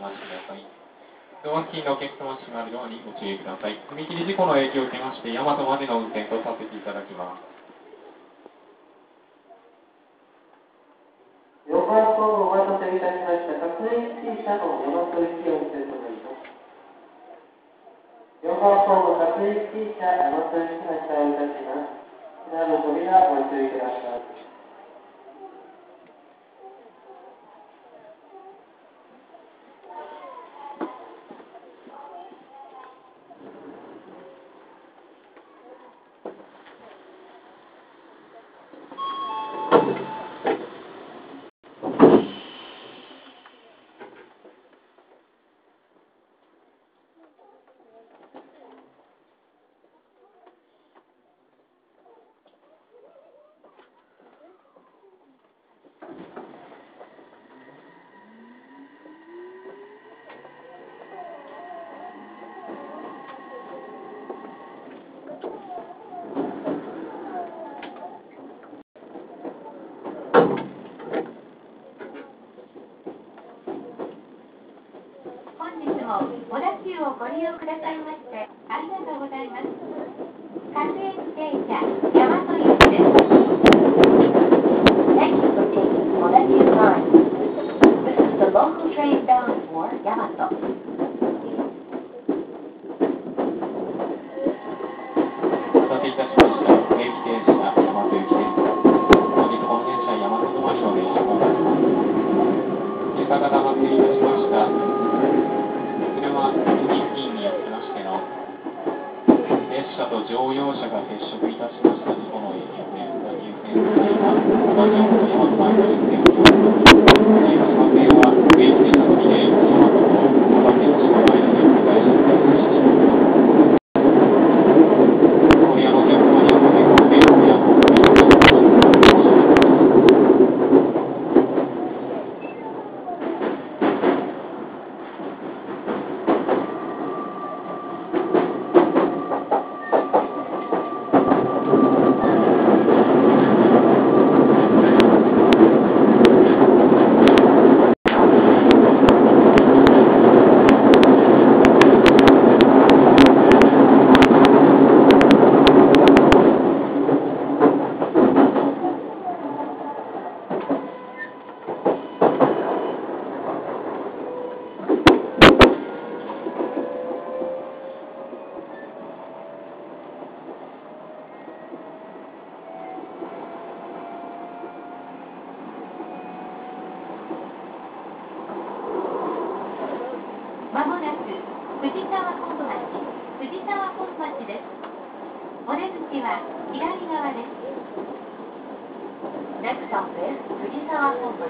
離してください。ドア付近のお客様閉まるドアにご注意ください。踏切事故の影響を受けまして、大和までの運転とさせていただきます。横浜港お待たせいたしました。各駅停車の大和行き運転となります。横浜港各駅停車大和行き発車をいたします。こちらの扉ご注意ください。小田急をご利用くださいましてありがとうございます。各駅停車大和行きです。Thank you for taking 小田急 line. This is the local train bound for 大和。お待たせいたしました。各駅停車大和行きです。本日本電車大和止まりの電車となります。結果が発生いたしました。踏切付近によってましての列車と乗用車が接触いたしました事故の影響で小田急線は今小田急と大和前の運転を見合わせます。広島線は各駅停車のみで大和と小田急の間で折り返し運転を実施しております。お利用のお客様にはご迷惑をおかけしまもなく藤沢本町です。お出口は左側です。Next stop is 藤沢本町。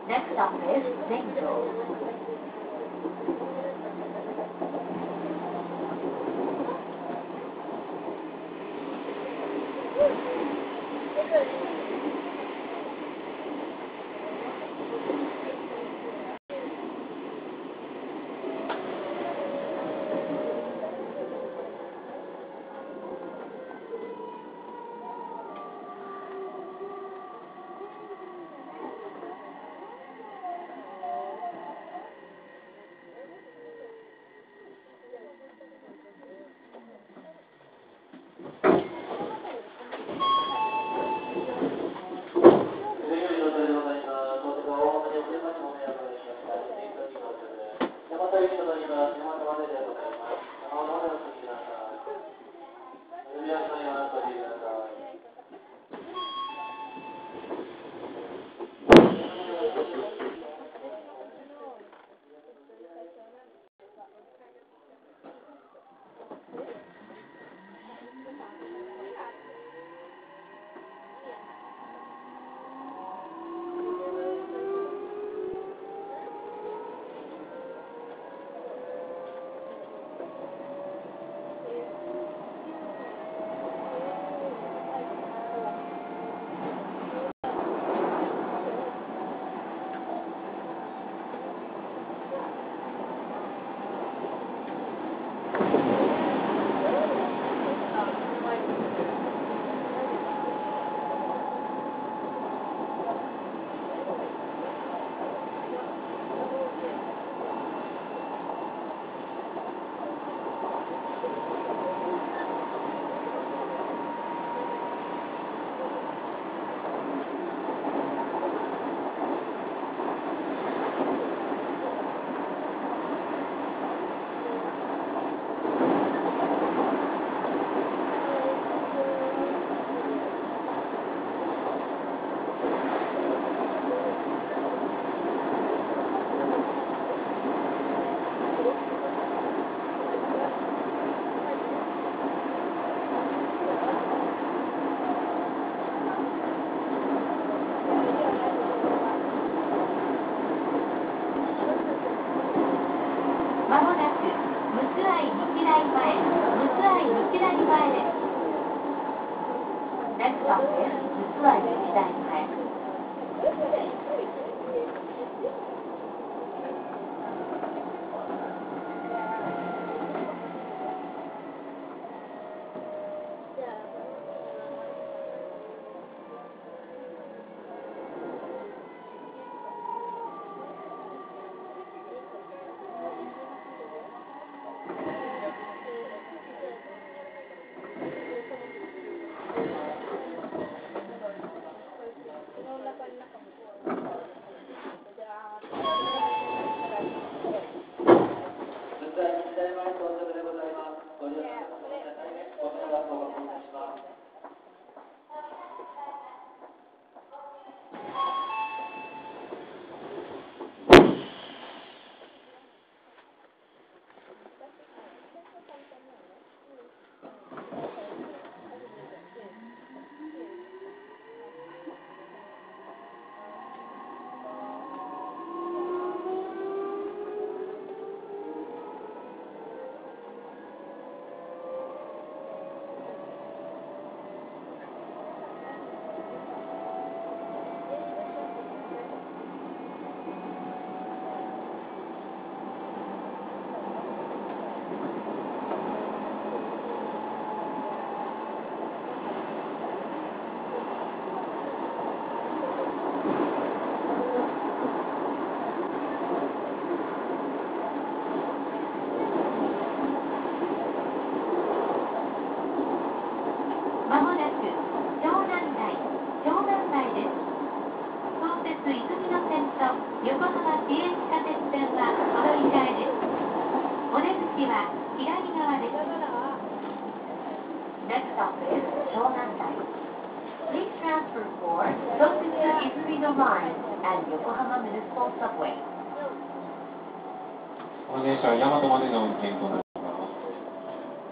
Next stop is Zengzhou. この電車は大和までの運転となりま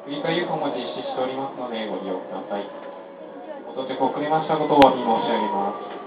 す。追加優も実施しておりますのでご利用ください。お到着遅れましたことをお詫び申し上げます。